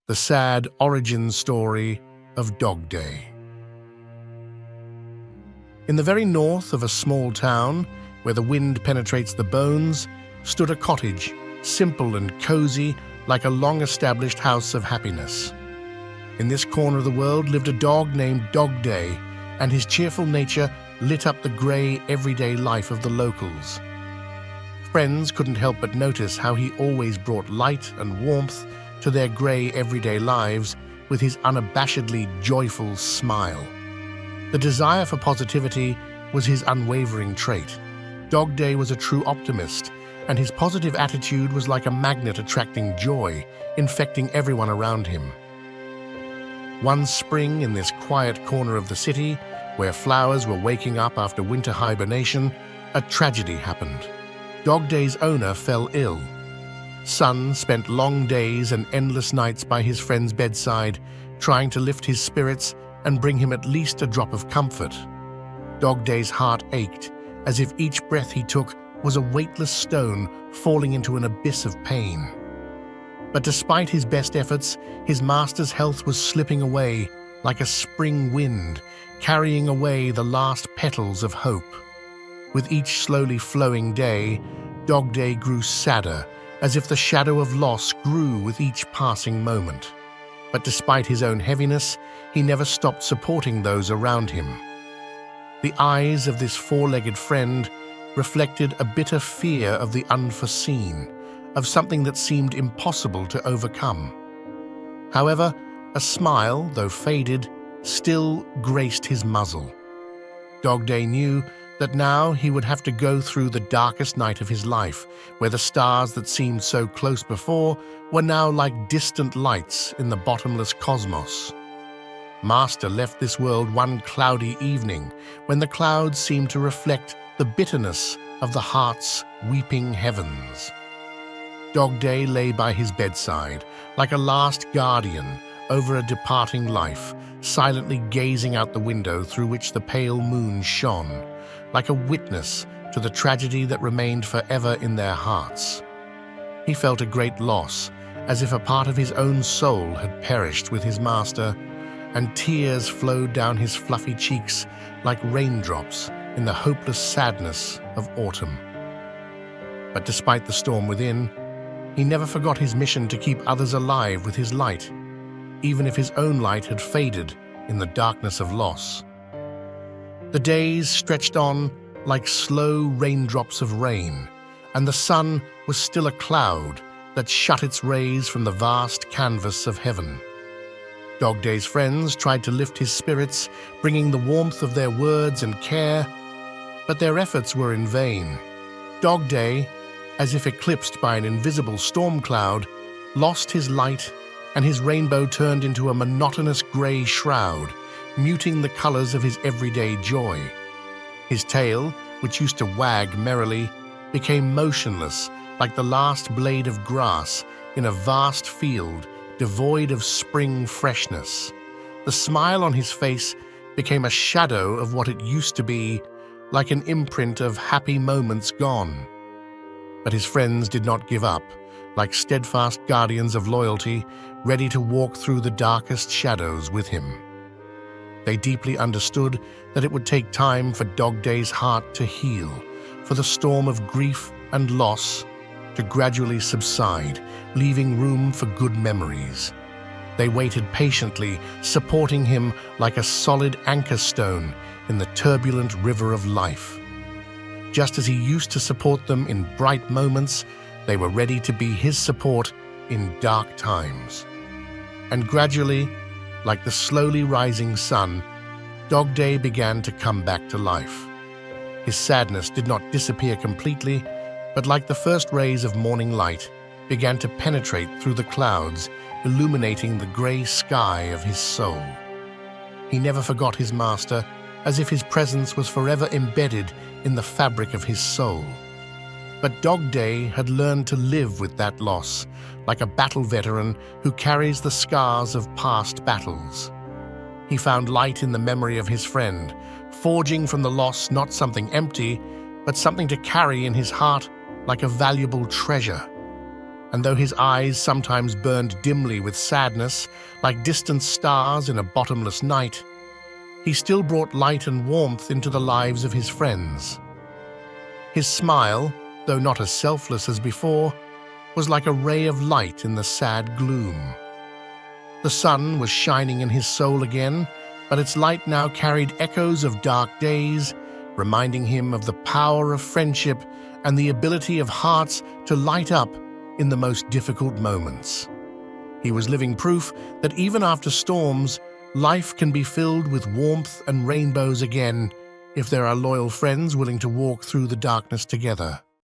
the sad origin story of DogDay. In the very north of a small town, where the wind penetrates the bones, stood a cottage, simple and cozy, like a long-established house of happiness. In this corner of the world lived a dog named DogDay, and his cheerful nature lit up the grey, everyday life of the locals. Friends couldn't help but notice how he always brought light and warmth to their grey, everyday lives with his unabashedly joyful smile. The desire for positivity was his unwavering trait. DogDay was a true optimist, and his positive attitude was like a magnet attracting joy, infecting everyone around him. One spring in this quiet corner of the city, where flowers were waking up after winter hibernation, a tragedy happened. DogDay's owner fell ill. Son spent long days and endless nights by his friend's bedside, trying to lift his spirits and bring him at least a drop of comfort. DogDay's heart ached, as if each breath he took was a weightless stone falling into an abyss of pain. But despite his best efforts, his master's health was slipping away like a spring wind, carrying away the last petals of hope. With each slowly flowing day, DogDay grew sadder, as if the shadow of loss grew with each passing moment. But despite his own heaviness, he never stopped supporting those around him. The eyes of this four-legged friend reflected a bitter fear of the unforeseen, of something that seemed impossible to overcome. However, a smile, though faded, still graced his muzzle. DogDay knew that now he would have to go through the darkest night of his life, where the stars that seemed so close before were now like distant lights in the bottomless cosmos. Master left this world one cloudy evening, when the clouds seemed to reflect the bitterness of the heart's weeping heavens. DogDay lay by his bedside, like a last guardian over a departing life, silently gazing out the window through which the pale moon shone, like a witness to the tragedy that remained forever in their hearts. He felt a great loss, as if a part of his own soul had perished with his master, and tears flowed down his fluffy cheeks like raindrops in the hopeless sadness of autumn. But despite the storm within, he never forgot his mission to keep others alive with his light, even if his own light had faded in the darkness of loss. The days stretched on like slow raindrops of rain, and the sun was still a cloud that shut its rays from the vast canvas of heaven. DogDay's friends tried to lift his spirits, bringing the warmth of their words and care, but their efforts were in vain. DogDay, as if eclipsed by an invisible storm cloud, lost his light, and his rainbow turned into a monotonous grey shroud, muting the colors of his everyday joy. His tail, which used to wag merrily, became motionless like the last blade of grass in a vast field devoid of spring freshness. The smile on his face became a shadow of what it used to be, like an imprint of happy moments gone. But his friends did not give up, like steadfast guardians of loyalty, ready to walk through the darkest shadows with him. They deeply understood that it would take time for DogDay's heart to heal, for the storm of grief and loss to gradually subside, leaving room for good memories. They waited patiently, supporting him like a solid anchor stone in the turbulent river of life. Just as he used to support them in bright moments, they were ready to be his support in dark times. And gradually, like the slowly rising sun, DogDay began to come back to life. His sadness did not disappear completely, but like the first rays of morning light, began to penetrate through the clouds, illuminating the grey sky of his soul. He never forgot his master, as if his presence was forever embedded in the fabric of his soul. But DogDay had learned to live with that loss, like a battle veteran who carries the scars of past battles. He found light in the memory of his friend, forging from the loss not something empty, but something to carry in his heart like a valuable treasure. and though his eyes sometimes burned dimly with sadness, like distant stars in a bottomless night, he still brought light and warmth into the lives of his friends. His smile, though not as selfless as before, was like a ray of light in the sad gloom. The sun was shining in his soul again, but its light now carried echoes of dark days, reminding him of the power of friendship and the ability of hearts to light up in the most difficult moments. He was living proof that even after storms, life can be filled with warmth and rainbows again if there are loyal friends willing to walk through the darkness together.